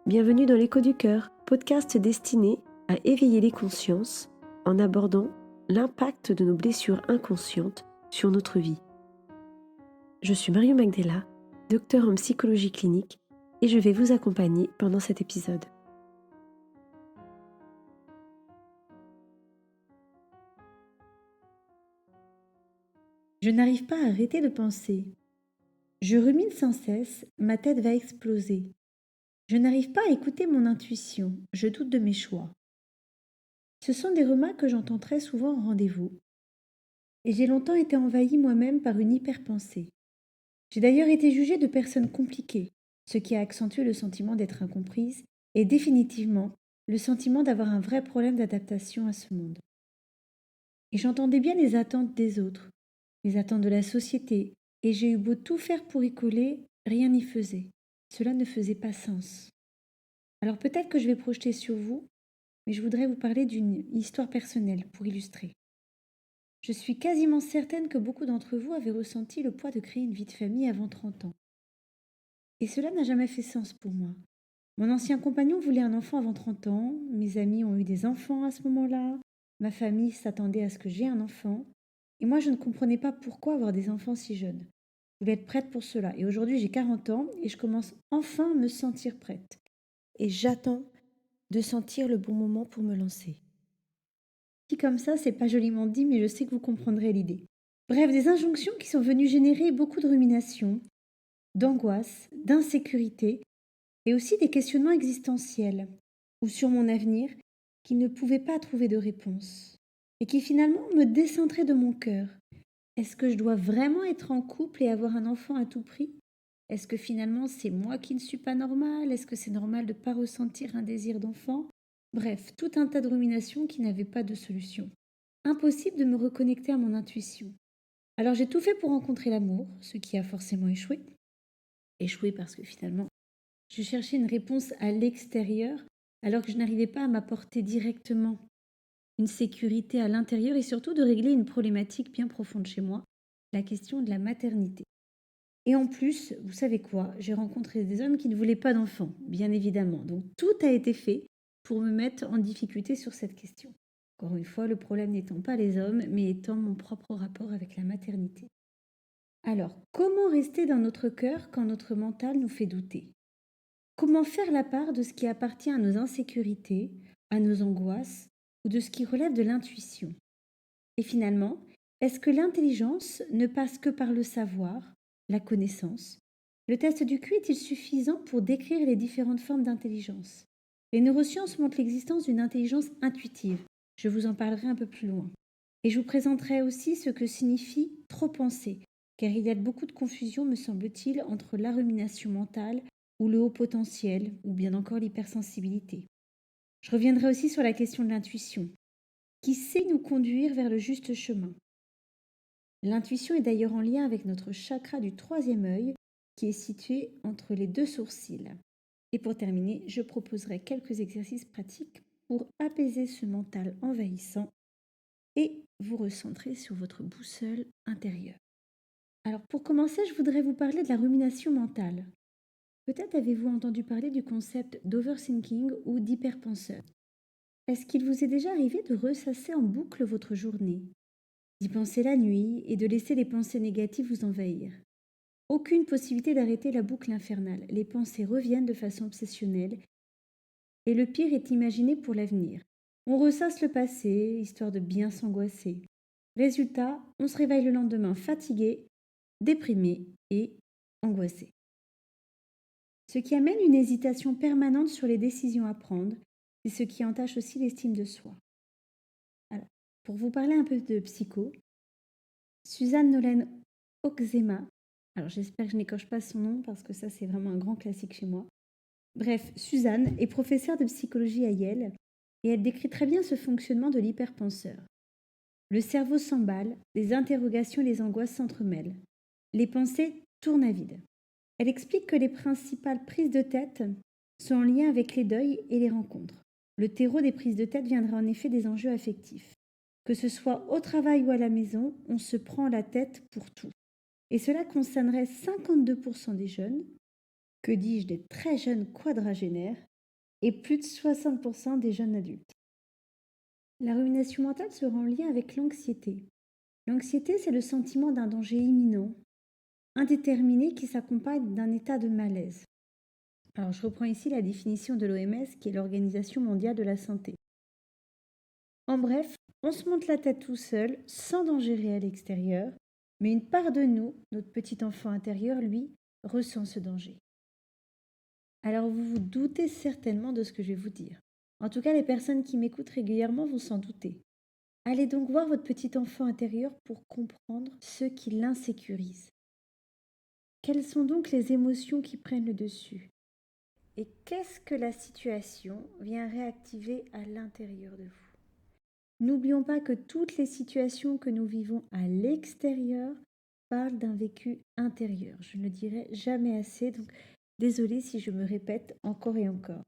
Bienvenue dans l'Écho du Cœur, podcast destiné à éveiller les consciences en abordant l'impact de nos blessures inconscientes sur notre vie. Je suis Marion Magdela, docteure en psychologie clinique, et je vais vous accompagner pendant cet épisode. Je n'arrive pas à arrêter de penser. Je rumine sans cesse, ma tête va exploser. Je n'arrive pas à écouter mon intuition, je doute de mes choix. Ce sont des remarques que j'entends très souvent en rendez-vous. Et j'ai longtemps été envahie moi-même par une hyperpensée. J'ai d'ailleurs été jugée de personne compliquée, ce qui a accentué le sentiment d'être incomprise et définitivement le sentiment d'avoir un vrai problème d'adaptation à ce monde. Et j'entendais bien les attentes des autres, les attentes de la société, et j'ai eu beau tout faire pour y coller, rien n'y faisait. Cela ne faisait pas sens. Alors peut-être que je vais projeter sur vous, mais je voudrais vous parler d'une histoire personnelle pour illustrer. Je suis quasiment certaine que beaucoup d'entre vous avaient ressenti le poids de créer une vie de famille avant 30 ans. Et cela n'a jamais fait sens pour moi. Mon ancien compagnon voulait un enfant avant 30 ans, mes amis ont eu des enfants à ce moment-là, ma famille s'attendait à ce que j'aie un enfant, et moi je ne comprenais pas pourquoi avoir des enfants si jeunes. Je voulais être prête pour cela, et aujourd'hui j'ai 40 ans et je commence enfin à me sentir prête. Et j'attends de sentir le bon moment pour me lancer. Dit comme ça, c'est pas joliment dit, mais je sais que vous comprendrez l'idée. Bref, des injonctions qui sont venues générer beaucoup de ruminations, d'angoisse, d'insécurité, et aussi des questionnements existentiels, ou sur mon avenir, qui ne pouvaient pas trouver de réponse, et qui finalement me décentraient de mon cœur. Est-ce que je dois vraiment être en couple et avoir un enfant à tout prix? Est-ce que finalement c'est moi qui ne suis pas normale? Est-ce que c'est normal de ne pas ressentir un désir d'enfant? Bref, tout un tas de ruminations qui n'avaient pas de solution. Impossible de me reconnecter à mon intuition. Alors j'ai tout fait pour rencontrer l'amour, ce qui a forcément échoué. Échoué parce que finalement, je cherchais une réponse à l'extérieur alors que je n'arrivais pas à m'apporter directement une sécurité à l'intérieur et surtout de régler une problématique bien profonde chez moi, la question de la maternité. Et en plus, vous savez quoi, j'ai rencontré des hommes qui ne voulaient pas d'enfants, bien évidemment. Donc tout a été fait pour me mettre en difficulté sur cette question. Encore une fois, le problème n'étant pas les hommes, mais étant mon propre rapport avec la maternité. Alors, comment rester dans notre cœur quand notre mental nous fait douter? Comment faire la part de ce qui appartient à nos insécurités, à nos angoisses, ou de ce qui relève de l'intuition? Et finalement, est-ce que l'intelligence ne passe que par le savoir, la connaissance? Le test du QI est-il suffisant pour décrire les différentes formes d'intelligence? Les neurosciences montrent l'existence d'une intelligence intuitive. Je vous en parlerai un peu plus loin. Et je vous présenterai aussi ce que signifie trop penser, car il y a beaucoup de confusion, me semble-t-il, entre la rumination mentale ou le haut potentiel, ou bien encore l'hypersensibilité. Je reviendrai aussi sur la question de l'intuition, qui sait nous conduire vers le juste chemin. L'intuition est d'ailleurs en lien avec notre chakra du troisième œil, qui est situé entre les deux sourcils. Et pour terminer, je proposerai quelques exercices pratiques pour apaiser ce mental envahissant et vous recentrer sur votre boussole intérieure. Alors pour commencer, je voudrais vous parler de la rumination mentale. Peut-être avez-vous entendu parler du concept d'overthinking ou d'hyperpenseur. Est-ce qu'il vous est déjà arrivé de ressasser en boucle votre journée, d'y penser la nuit et de laisser les pensées négatives vous envahir? Aucune possibilité d'arrêter la boucle infernale. Les pensées reviennent de façon obsessionnelle et le pire est imaginé pour l'avenir. On ressasse le passé, histoire de bien s'angoisser. Résultat, on se réveille le lendemain fatigué, déprimé et angoissé. Ce qui amène une hésitation permanente sur les décisions à prendre, c'est ce qui entache aussi l'estime de soi. Alors, pour vous parler un peu de psycho, Suzanne Nolen Oxema, alors j'espère que je n'écorche pas son nom parce que ça c'est vraiment un grand classique chez moi. Bref, Suzanne est professeure de psychologie à Yale et elle décrit très bien ce fonctionnement de l'hyperpenseur. Le cerveau s'emballe, les interrogations et les angoisses s'entremêlent. Les pensées tournent à vide. Elle explique que les principales prises de tête sont en lien avec les deuils et les rencontres. Le terreau des prises de tête viendra en effet des enjeux affectifs. Que ce soit au travail ou à la maison, on se prend la tête pour tout. Et cela concernerait 52% des jeunes, que dis-je, des très jeunes quadragénaires, et plus de 60% des jeunes adultes. La rumination mentale sera en lien avec l'anxiété. L'anxiété, c'est le sentiment d'un danger imminent, indéterminé qui s'accompagne d'un état de malaise. Alors, je reprends ici la définition de l'OMS, qui est l'Organisation mondiale de la santé. En bref, on se monte la tête tout seul, sans danger réel extérieur, mais une part de nous, notre petit enfant intérieur, lui, ressent ce danger. Alors vous vous doutez certainement de ce que je vais vous dire. En tout cas, les personnes qui m'écoutent régulièrement vont s'en douter. Allez donc voir votre petit enfant intérieur pour comprendre ce qui l'insécurise. Quelles sont donc les émotions qui prennent le dessus? Et qu'est-ce que la situation vient réactiver à l'intérieur de vous? N'oublions pas que toutes les situations que nous vivons à l'extérieur parlent d'un vécu intérieur. Je ne le dirai jamais assez, donc désolée si je me répète encore et encore.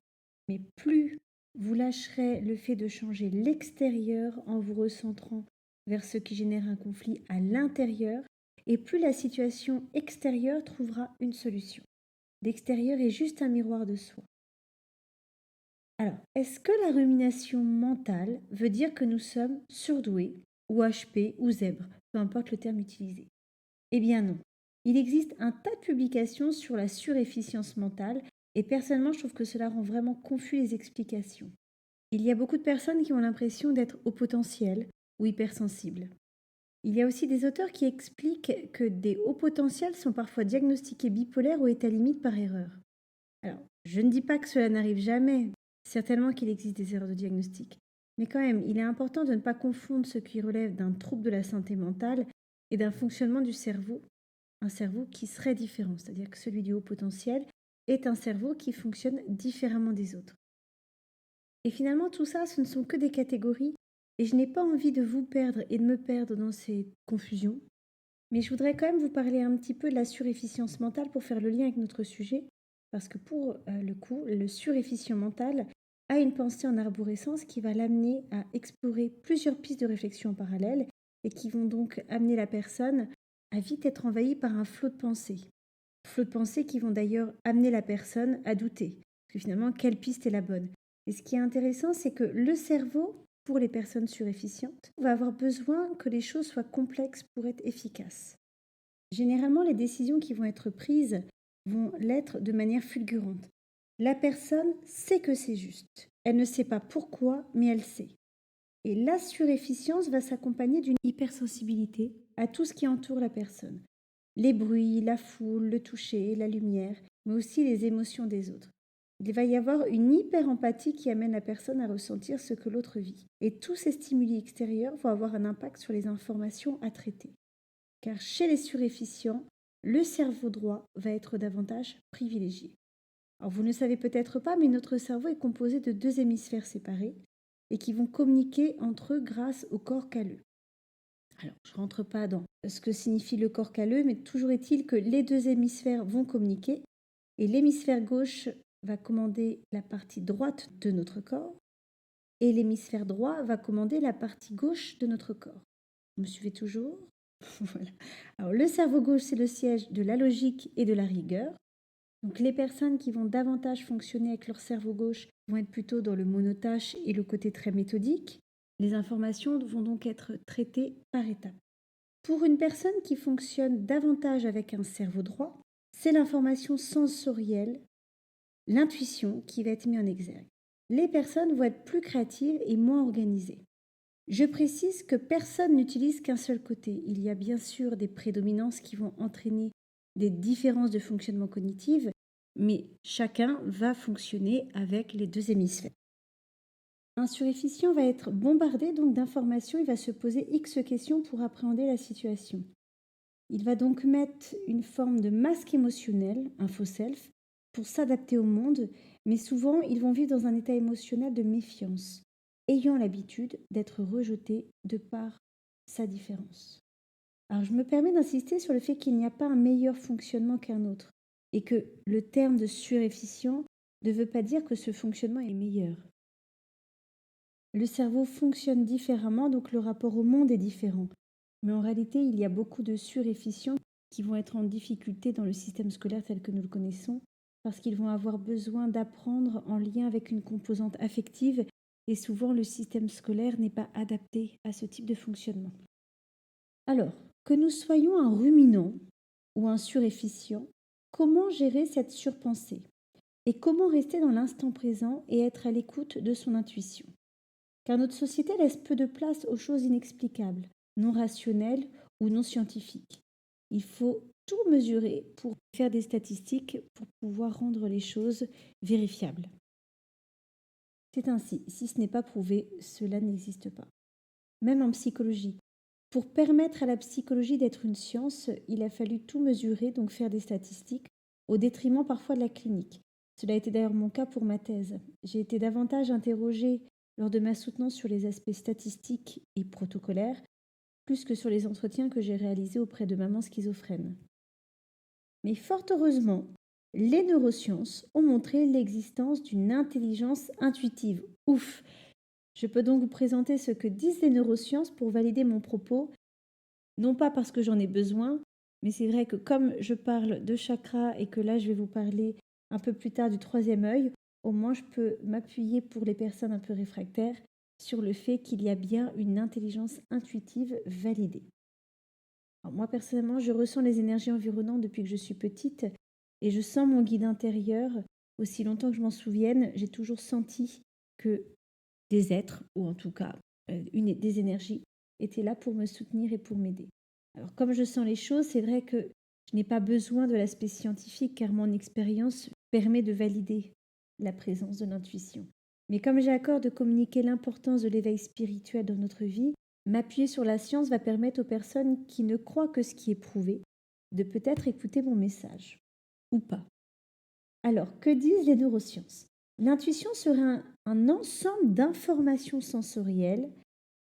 Mais plus vous lâcherez le fait de changer l'extérieur en vous recentrant vers ce qui génère un conflit à l'intérieur, et plus la situation extérieure trouvera une solution. L'extérieur est juste un miroir de soi. Alors, est-ce que la rumination mentale veut dire que nous sommes surdoués, ou HP, ou zèbres, peu importe le terme utilisé? Eh bien non. Il existe un tas de publications sur la surefficience mentale, et personnellement, je trouve que cela rend vraiment confus les explications. Il y a beaucoup de personnes qui ont l'impression d'être au potentiel ou hypersensibles. Il y a aussi des auteurs qui expliquent que des hauts potentiels sont parfois diagnostiqués bipolaires ou état limite par erreur. Alors, je ne dis pas que cela n'arrive jamais, certainement qu'il existe des erreurs de diagnostic, mais quand même, il est important de ne pas confondre ce qui relève d'un trouble de la santé mentale et d'un fonctionnement du cerveau, un cerveau qui serait différent, c'est-à-dire que celui du haut potentiel est un cerveau qui fonctionne différemment des autres. Et finalement, tout ça, ce ne sont que des catégories, et je n'ai pas envie de vous perdre et de me perdre dans ces confusions, mais je voudrais quand même vous parler un petit peu de la surefficience mentale pour faire le lien avec notre sujet, parce que pour le coup, le surefficient mental a une pensée en arborescence qui va l'amener à explorer plusieurs pistes de réflexion en parallèle et qui vont donc amener la personne à vite être envahie par un flot de pensées. Flot de pensées qui vont d'ailleurs amener la personne à douter, parce que finalement, quelle piste est la bonne? Et ce qui est intéressant, c'est que le cerveau, pour les personnes surefficientes, va avoir besoin que les choses soient complexes pour être efficaces. Généralement, les décisions qui vont être prises vont l'être de manière fulgurante. La personne sait que c'est juste. Elle ne sait pas pourquoi, mais elle sait. Et la surefficience va s'accompagner d'une hypersensibilité à tout ce qui entoure la personne. Les bruits, la foule, le toucher, la lumière, mais aussi les émotions des autres. Il va y avoir une hyper-empathie qui amène la personne à ressentir ce que l'autre vit. Et tous ces stimuli extérieurs vont avoir un impact sur les informations à traiter. Car chez les surefficients, le cerveau droit va être davantage privilégié. Alors vous ne savez peut-être pas, mais notre cerveau est composé de deux hémisphères séparés et qui vont communiquer entre eux grâce au corps calleux. Alors, je ne rentre pas dans ce que signifie le corps calleux, mais toujours est-il que les deux hémisphères vont communiquer et l'hémisphère gauche va commander la partie droite de notre corps et l'hémisphère droit va commander la partie gauche de notre corps. Vous me suivez toujours? Voilà. Alors, le cerveau gauche, c'est le siège de la logique et de la rigueur. Donc, les personnes qui vont davantage fonctionner avec leur cerveau gauche vont être plutôt dans le monotâche et le côté très méthodique. Les informations vont donc être traitées par étapes. Pour une personne qui fonctionne davantage avec un cerveau droit, c'est l'information sensorielle, l'intuition qui va être mise en exergue. Les personnes vont être plus créatives et moins organisées. Je précise que personne n'utilise qu'un seul côté. Il y a bien sûr des prédominances qui vont entraîner des différences de fonctionnement cognitif, mais chacun va fonctionner avec les deux hémisphères. Un surefficient va être bombardé donc d'informations, il va se poser X questions pour appréhender la situation. Il va donc mettre une forme de masque émotionnel, un faux self, pour s'adapter au monde, mais souvent ils vont vivre dans un état émotionnel de méfiance, ayant l'habitude d'être rejeté de par sa différence. Alors je me permets d'insister sur le fait qu'il n'y a pas un meilleur fonctionnement qu'un autre, et que le terme de surefficient ne veut pas dire que ce fonctionnement est meilleur. Le cerveau fonctionne différemment, donc le rapport au monde est différent. Mais en réalité, il y a beaucoup de surefficients qui vont être en difficulté dans le système scolaire tel que nous le connaissons, parce qu'ils vont avoir besoin d'apprendre en lien avec une composante affective et souvent le système scolaire n'est pas adapté à ce type de fonctionnement. Alors, que nous soyons un ruminant ou un surefficient, comment gérer cette surpensée? Et comment rester dans l'instant présent et être à l'écoute de son intuition? Car notre société laisse peu de place aux choses inexplicables, non rationnelles ou non scientifiques. Il faut tout mesurer pour faire des statistiques, pour pouvoir rendre les choses vérifiables. C'est ainsi, si ce n'est pas prouvé, cela n'existe pas. Même en psychologie. Pour permettre à la psychologie d'être une science, il a fallu tout mesurer, donc faire des statistiques, au détriment parfois de la clinique. Cela a été d'ailleurs mon cas pour ma thèse. J'ai été davantage interrogée lors de ma soutenance sur les aspects statistiques et protocolaires, plus que sur les entretiens que j'ai réalisés auprès de mamans schizophrènes. Mais fort heureusement, les neurosciences ont montré l'existence d'une intelligence intuitive. Ouf! Je peux donc vous présenter ce que disent les neurosciences pour valider mon propos, non pas parce que j'en ai besoin, mais c'est vrai que comme je parle de chakras et que là je vais vous parler un peu plus tard du troisième œil, au moins je peux m'appuyer pour les personnes un peu réfractaires sur le fait qu'il y a bien une intelligence intuitive validée. Alors moi personnellement, je ressens les énergies environnantes depuis que je suis petite et je sens mon guide intérieur. Aussi longtemps que je m'en souvienne, j'ai toujours senti que des êtres, ou en tout cas des énergies, étaient là pour me soutenir et pour m'aider. Alors comme je sens les choses, c'est vrai que je n'ai pas besoin de l'aspect scientifique car mon expérience permet de valider la présence de l'intuition. Mais comme j'ai à cœur de communiquer l'importance de l'éveil spirituel dans notre vie, m'appuyer sur la science va permettre aux personnes qui ne croient que ce qui est prouvé de peut-être écouter mon message, ou pas. Alors, que disent les neurosciences? L'intuition serait un ensemble d'informations sensorielles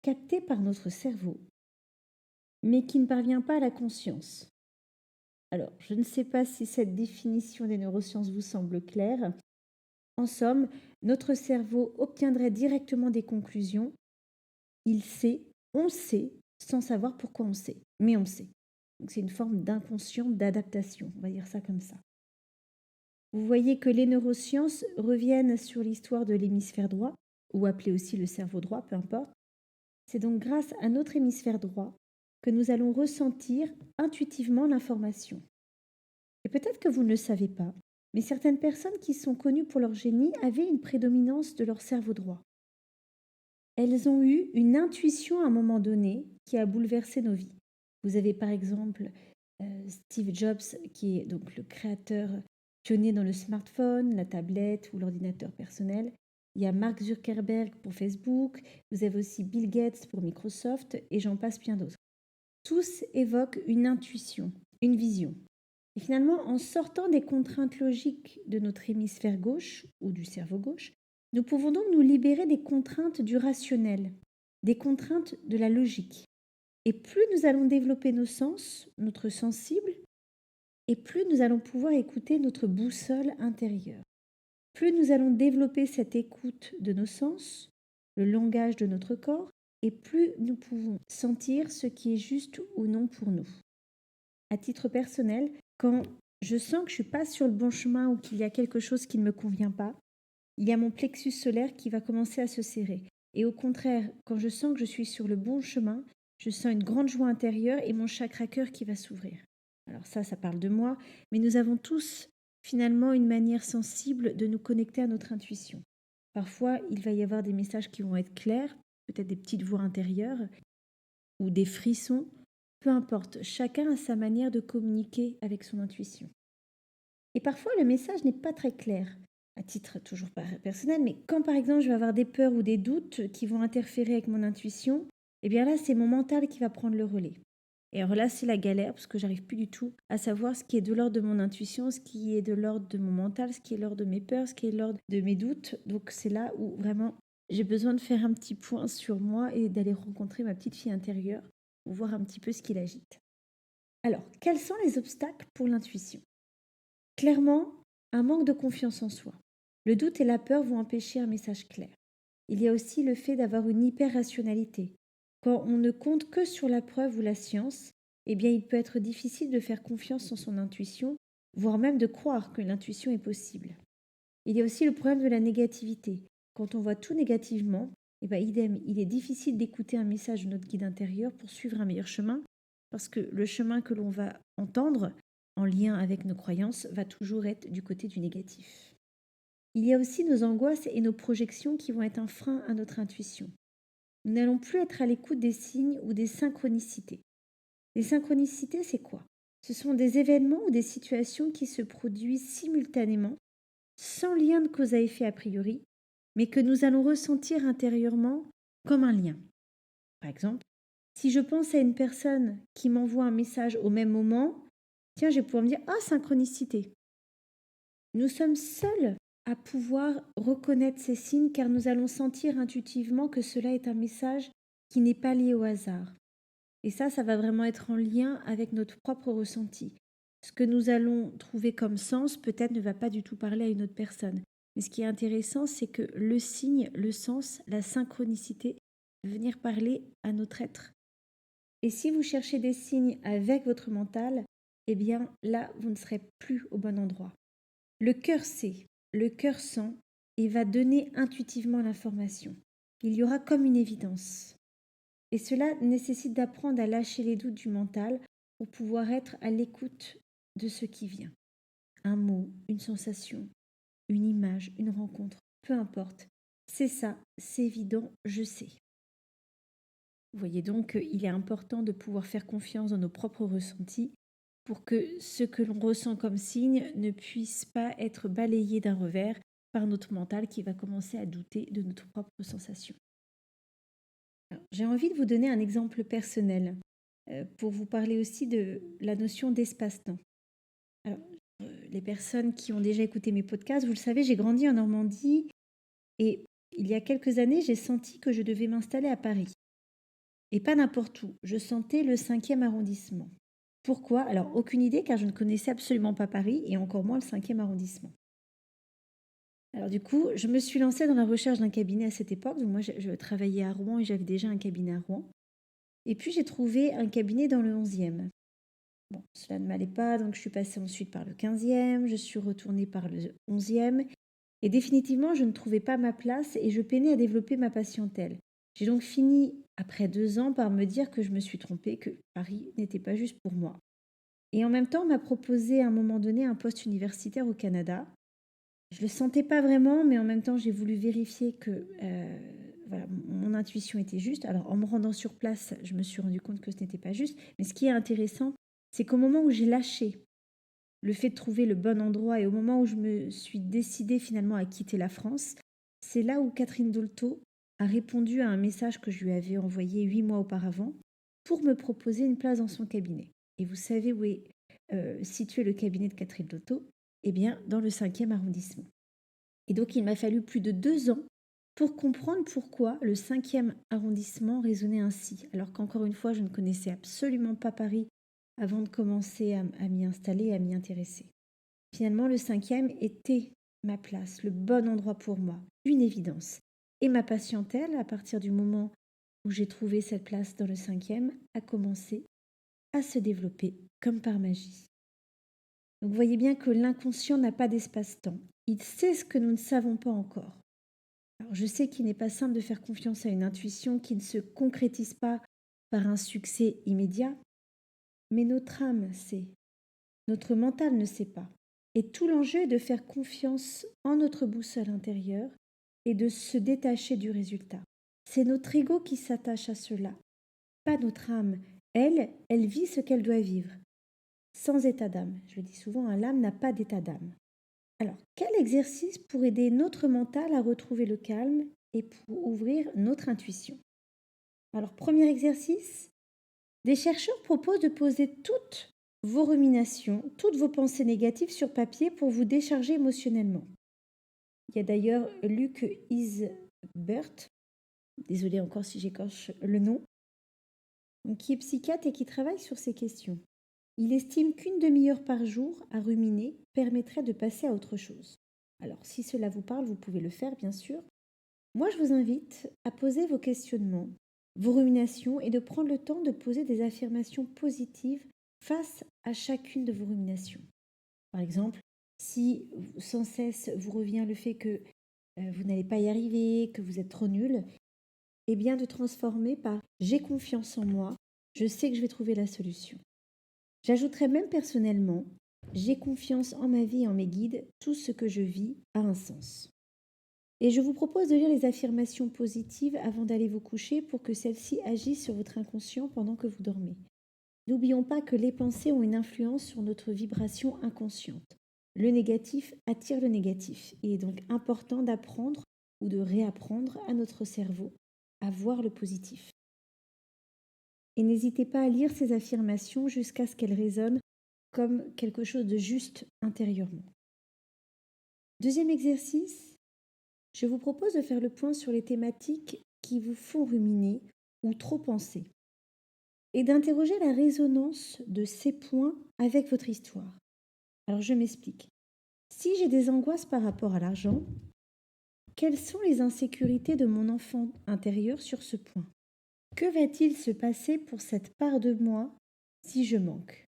captées par notre cerveau, mais qui ne parvient pas à la conscience. Alors, je ne sais pas si cette définition des neurosciences vous semble claire. En somme, notre cerveau obtiendrait directement des conclusions. Il sait, on sait, sans savoir pourquoi on sait, mais on sait. Donc c'est une forme d'inconscient, d'adaptation, on va dire ça comme ça. Vous voyez que les neurosciences reviennent sur l'histoire de l'hémisphère droit, ou appelé aussi le cerveau droit, peu importe. C'est donc grâce à notre hémisphère droit que nous allons ressentir intuitivement l'information. Et peut-être que vous ne le savez pas, mais certaines personnes qui sont connues pour leur génie avaient une prédominance de leur cerveau droit. Elles ont eu une intuition à un moment donné qui a bouleversé nos vies. Vous avez par exemple Steve Jobs, qui est donc le créateur pionnier dans le smartphone, la tablette ou l'ordinateur personnel. Il y a Mark Zuckerberg pour Facebook, vous avez aussi Bill Gates pour Microsoft et j'en passe bien d'autres. Tous évoquent une intuition, une vision. Et finalement, en sortant des contraintes logiques de notre hémisphère gauche ou du cerveau gauche, nous pouvons donc nous libérer des contraintes du rationnel, des contraintes de la logique. Et plus nous allons développer nos sens, notre sensible, et plus nous allons pouvoir écouter notre boussole intérieure. Plus nous allons développer cette écoute de nos sens, le langage de notre corps, et plus nous pouvons sentir ce qui est juste ou non pour nous. À titre personnel, quand je sens que je ne suis pas sur le bon chemin ou qu'il y a quelque chose qui ne me convient pas, il y a mon plexus solaire qui va commencer à se serrer. Et au contraire, quand je sens que je suis sur le bon chemin, je sens une grande joie intérieure et mon chakra cœur qui va s'ouvrir. Alors ça parle de moi, mais nous avons tous finalement une manière sensible de nous connecter à notre intuition. Parfois, il va y avoir des messages qui vont être clairs, peut-être des petites voix intérieures ou des frissons. Peu importe, chacun a sa manière de communiquer avec son intuition. Et parfois, le message n'est pas très clair, à titre toujours personnel, mais quand par exemple je vais avoir des peurs ou des doutes qui vont interférer avec mon intuition, eh bien là, c'est mon mental qui va prendre le relais. Et alors là, c'est la galère parce que j'arrive plus du tout à savoir ce qui est de l'ordre de mon intuition, ce qui est de l'ordre de mon mental, ce qui est de l'ordre de mes peurs, ce qui est de l'ordre de mes doutes. Donc c'est là où vraiment j'ai besoin de faire un petit point sur moi et d'aller rencontrer ma petite fille intérieure pour voir un petit peu ce qui l'agite. Alors, quels sont les obstacles pour l'intuition? Clairement, un manque de confiance en soi. Le doute et la peur vont empêcher un message clair. Il y a aussi le fait d'avoir une hyper-rationalité. Quand on ne compte que sur la preuve ou la science, eh bien il peut être difficile de faire confiance en son intuition voire même de croire que l'intuition est possible. Il y a aussi le problème de la négativité. Quand on voit tout négativement, idem, il est difficile d'écouter un message de notre guide intérieur pour suivre un meilleur chemin, parce que le chemin que l'on va entendre, en lien avec nos croyances, va toujours être du côté du négatif. Il y a aussi nos angoisses et nos projections qui vont être un frein à notre intuition. Nous n'allons plus être à l'écoute des signes ou des synchronicités. Les synchronicités, c'est quoi? Ce sont des événements ou des situations qui se produisent simultanément, sans lien de cause à effet a priori, mais que nous allons ressentir intérieurement comme un lien. Par exemple, si je pense à une personne qui m'envoie un message au même moment, tiens, je vais pouvoir me dire « Ah, synchronicité !» Nous sommes seuls à pouvoir reconnaître ces signes car nous allons sentir intuitivement que cela est un message qui n'est pas lié au hasard. Et ça va vraiment être en lien avec notre propre ressenti. Ce que nous allons trouver comme sens, peut-être ne va pas du tout parler à une autre personne. Mais ce qui est intéressant, c'est que le signe, le sens, la synchronicité, va venir parler à notre être. Et si vous cherchez des signes avec votre mental, eh bien là, vous ne serez plus au bon endroit. Le cœur sait, le cœur sent et va donner intuitivement l'information. Il y aura comme une évidence. Et cela nécessite d'apprendre à lâcher les doutes du mental pour pouvoir être à l'écoute de ce qui vient. Un mot, une sensation, une image, une rencontre, peu importe. C'est ça, c'est évident, je sais. Vous voyez donc qu'il est important de pouvoir faire confiance dans nos propres ressentis pour que ce que l'on ressent comme signe ne puisse pas être balayé d'un revers par notre mental qui va commencer à douter de notre propre sensation. J'ai envie de vous donner un exemple personnel pour vous parler aussi de la notion d'espace-temps. Alors, les personnes qui ont déjà écouté mes podcasts, vous le savez, j'ai grandi en Normandie et il y a quelques années, j'ai senti que je devais m'installer à Paris. Et pas n'importe où, je sentais le 5e arrondissement. Pourquoi? Alors, aucune idée car je ne connaissais absolument pas Paris et encore moins le 5e arrondissement. Alors du coup, je me suis lancée dans la recherche d'un cabinet à cette époque. Donc moi, je travaillais à Rouen et j'avais déjà un cabinet à Rouen. Et puis, j'ai trouvé un cabinet dans le 11e. Bon, cela ne m'allait pas, donc je suis passée ensuite par le 15e, je suis retournée par le 11e. Et définitivement, je ne trouvais pas ma place et je peinais à développer ma patientèle. J'ai donc fini, après 2 ans, par me dire que je me suis trompée, que Paris n'était pas juste pour moi. Et en même temps, on m'a proposé à un moment donné un poste universitaire au Canada. Je ne le sentais pas vraiment, mais en même temps, j'ai voulu vérifier que mon intuition était juste. Alors, en me rendant sur place, je me suis rendu compte que ce n'était pas juste. Mais ce qui est intéressant, c'est qu'au moment où j'ai lâché le fait de trouver le bon endroit et au moment où je me suis décidée finalement à quitter la France, c'est là où Catherine Dolto a répondu à un message que je lui avais envoyé 8 mois auparavant pour me proposer une place dans son cabinet. Et vous savez où est situé le cabinet de Catherine Dolto? Eh bien, dans le 5e arrondissement. Et donc, il m'a fallu plus de 2 ans pour comprendre pourquoi le 5e arrondissement résonnait ainsi, alors qu'encore une fois, je ne connaissais absolument pas Paris avant de commencer à m'y installer et à m'y intéresser. Finalement, le 5e était ma place, le bon endroit pour moi, une évidence. Et ma patientèle, à partir du moment où j'ai trouvé cette place dans le 5e, a commencé à se développer comme par magie. Donc vous voyez bien que l'inconscient n'a pas d'espace-temps. Il sait ce que nous ne savons pas encore. Alors, je sais qu'il n'est pas simple de faire confiance à une intuition qui ne se concrétise pas par un succès immédiat, mais notre âme sait, notre mental ne sait pas. Et tout l'enjeu est de faire confiance en notre boussole intérieure et de se détacher du résultat. C'est notre ego qui s'attache à cela, pas notre âme. Elle vit ce qu'elle doit vivre, sans état d'âme. Je le dis souvent, l'âme n'a pas d'état d'âme. Alors, quel exercice pour aider notre mental à retrouver le calme et pour ouvrir notre intuition? Alors, premier exercice, des chercheurs proposent de poser toutes vos ruminations, toutes vos pensées négatives sur papier pour vous décharger émotionnellement. Il y a d'ailleurs Luc Isbert, désolé encore si j'écorche le nom, qui est psychiatre et qui travaille sur ces questions. Il estime qu'une demi-heure par jour à ruminer permettrait de passer à autre chose. Alors, si cela vous parle, vous pouvez le faire, bien sûr. Moi, je vous invite à poser vos questionnements, vos ruminations et de prendre le temps de poser des affirmations positives face à chacune de vos ruminations. Par exemple, si sans cesse vous revient le fait que vous n'allez pas y arriver, que vous êtes trop nul, eh bien de transformer par j'ai confiance en moi, je sais que je vais trouver la solution. J'ajouterais même personnellement, j'ai confiance en ma vie et en mes guides, tout ce que je vis a un sens. Et je vous propose de lire les affirmations positives avant d'aller vous coucher pour que celles-ci agissent sur votre inconscient pendant que vous dormez. N'oublions pas que les pensées ont une influence sur notre vibration inconsciente. Le négatif attire le négatif. Il est donc important d'apprendre ou de réapprendre à notre cerveau à voir le positif. Et n'hésitez pas à lire ces affirmations jusqu'à ce qu'elles résonnent comme quelque chose de juste intérieurement. Deuxième exercice, je vous propose de faire le point sur les thématiques qui vous font ruminer ou trop penser et d'interroger la résonance de ces points avec votre histoire. Alors je m'explique. Si j'ai des angoisses par rapport à l'argent, quelles sont les insécurités de mon enfant intérieur sur ce point? Que va-t-il se passer pour cette part de moi si je manque?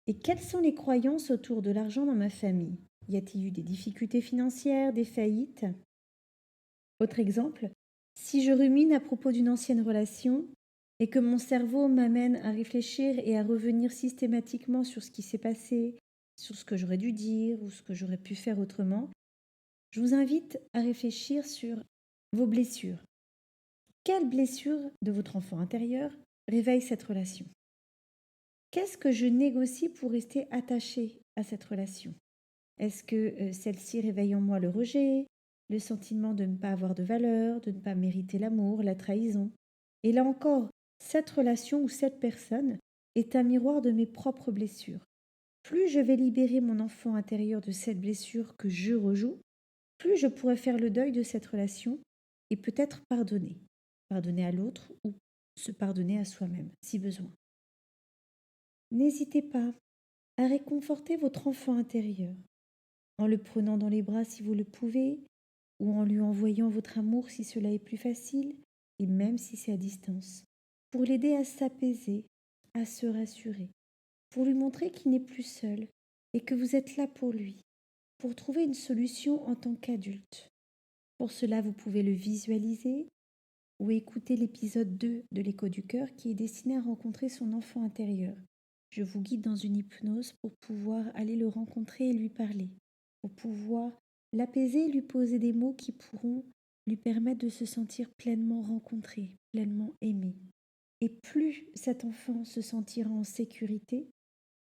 Et quelles sont les croyances autour de l'argent dans ma famille? Y a-t-il eu des difficultés financières, des faillites? Autre exemple, si je rumine à propos d'une ancienne relation et que mon cerveau m'amène à réfléchir et à revenir systématiquement sur ce qui s'est passé, sur ce que j'aurais dû dire ou ce que j'aurais pu faire autrement, je vous invite à réfléchir sur vos blessures. Quelle blessure de votre enfant intérieur réveille cette relation? Qu'est-ce que je négocie pour rester attachée à cette relation? Est-ce que celle-ci réveille en moi le rejet, le sentiment de ne pas avoir de valeur, de ne pas mériter l'amour, la trahison? Et là encore, cette relation ou cette personne est un miroir de mes propres blessures. Plus je vais libérer mon enfant intérieur de cette blessure que je rejoue, plus je pourrai faire le deuil de cette relation et peut-être pardonner. Pardonner à l'autre ou se pardonner à soi-même, si besoin. N'hésitez pas à réconforter votre enfant intérieur, en le prenant dans les bras si vous le pouvez, ou en lui envoyant votre amour si cela est plus facile, et même si c'est à distance, pour l'aider à s'apaiser, à se rassurer, pour lui montrer qu'il n'est plus seul et que vous êtes là pour lui, pour trouver une solution en tant qu'adulte. Pour cela, vous pouvez le visualiser ou écouter l'épisode 2 de l'Écho du cœur qui est destiné à rencontrer son enfant intérieur. Je vous guide dans une hypnose pour pouvoir aller le rencontrer et lui parler, pour pouvoir l'apaiser et lui poser des mots qui pourront lui permettre de se sentir pleinement rencontré, pleinement aimé. Et plus cet enfant se sentira en sécurité,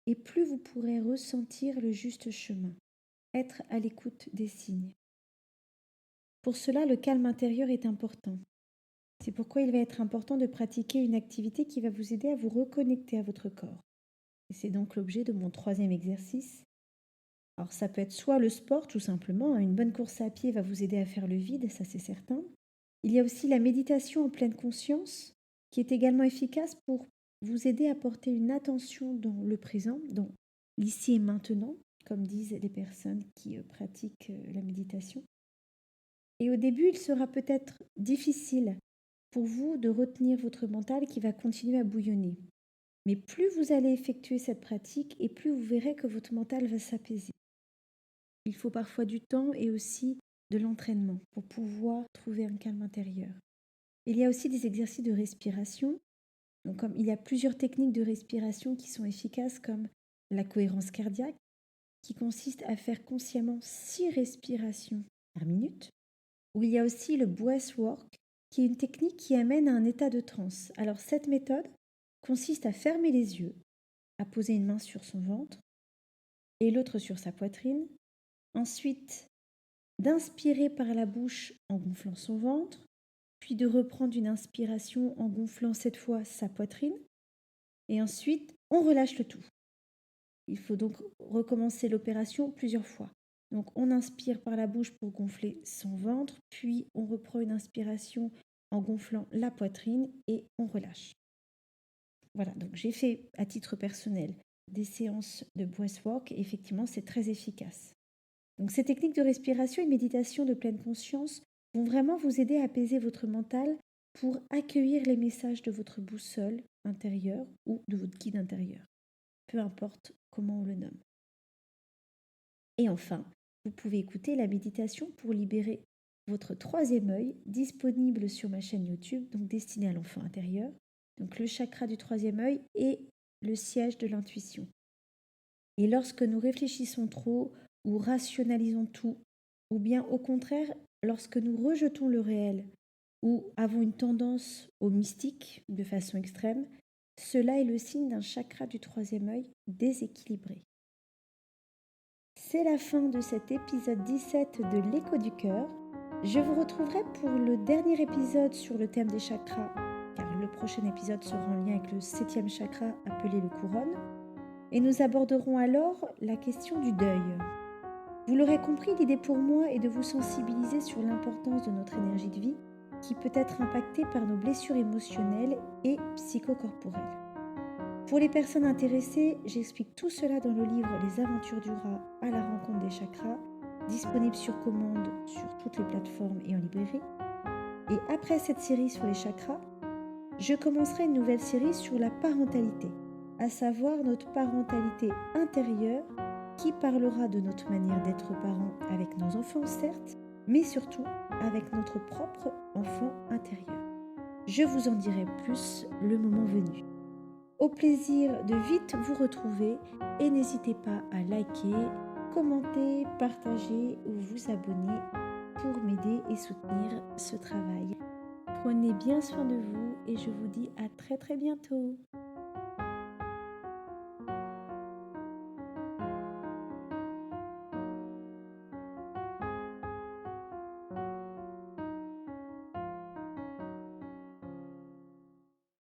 et plus vous pourrez ressentir le juste chemin, être à l'écoute des signes. Pour cela, le calme intérieur est important. C'est pourquoi il va être important de pratiquer une activité qui va vous aider à vous reconnecter à votre corps. Et c'est donc l'objet de mon troisième exercice. Alors ça peut être soit le sport tout simplement, une bonne course à pied va vous aider à faire le vide, ça c'est certain. Il y a aussi la méditation en pleine conscience qui est également efficace pour vous aider à porter une attention dans le présent, dans l'ici et maintenant, comme disent les personnes qui pratiquent la méditation. Et au début, il sera peut-être difficile pour vous de retenir votre mental qui va continuer à bouillonner. Mais plus vous allez effectuer cette pratique et plus vous verrez que votre mental va s'apaiser. Il faut parfois du temps et aussi de l'entraînement pour pouvoir trouver un calme intérieur. Il y a aussi des exercices de respiration. Donc, comme il y a plusieurs techniques de respiration qui sont efficaces comme la cohérence cardiaque qui consiste à faire consciemment 6 respirations par minute. Ou il y a aussi le breathwork qui est une technique qui amène à un état de transe. Alors cette méthode consiste à fermer les yeux, à poser une main sur son ventre et l'autre sur sa poitrine. Ensuite, d'inspirer par la bouche en gonflant son ventre, puis de reprendre une inspiration en gonflant cette fois sa poitrine. Et ensuite, on relâche le tout. Il faut donc recommencer l'opération plusieurs fois. Donc on inspire par la bouche pour gonfler son ventre, puis on reprend une inspiration en gonflant la poitrine et on relâche. Voilà, donc j'ai fait à titre personnel des séances de breathwork et effectivement c'est très efficace. Donc ces techniques de respiration et de méditation de pleine conscience vont vraiment vous aider à apaiser votre mental pour accueillir les messages de votre boussole intérieure ou de votre guide intérieur, peu importe comment on le nomme. Et enfin, vous pouvez écouter la méditation pour libérer votre troisième œil, disponible sur ma chaîne YouTube, donc destinée à l'enfant intérieur. Donc le chakra du troisième œil est le siège de l'intuition. Et lorsque nous réfléchissons trop ou rationalisons tout, ou bien au contraire, lorsque nous rejetons le réel ou avons une tendance au mystique de façon extrême, cela est le signe d'un chakra du troisième œil déséquilibré. C'est la fin de cet épisode 17 de l'Écho du cœur. Je vous retrouverai pour le dernier épisode sur le thème des chakras, car le prochain épisode sera en lien avec le 7e chakra appelé le couronne. Et nous aborderons alors la question du deuil. Vous l'aurez compris, l'idée pour moi est de vous sensibiliser sur l'importance de notre énergie de vie qui peut être impactée par nos blessures émotionnelles et psychocorporelles. Pour les personnes intéressées, j'explique tout cela dans le livre Les aventures du rat à la rencontre des chakras, disponible sur commande sur toutes les plateformes et en librairie. Et après cette série sur les chakras, je commencerai une nouvelle série sur la parentalité, à savoir notre parentalité intérieure qui parlera de notre manière d'être parents avec nos enfants, certes, mais surtout avec notre propre enfant intérieur. Je vous en dirai plus le moment venu. Au plaisir de vite vous retrouver et n'hésitez pas à liker, commenter, partager ou vous abonner pour m'aider et soutenir ce travail. Prenez bien soin de vous et je vous dis à très bientôt.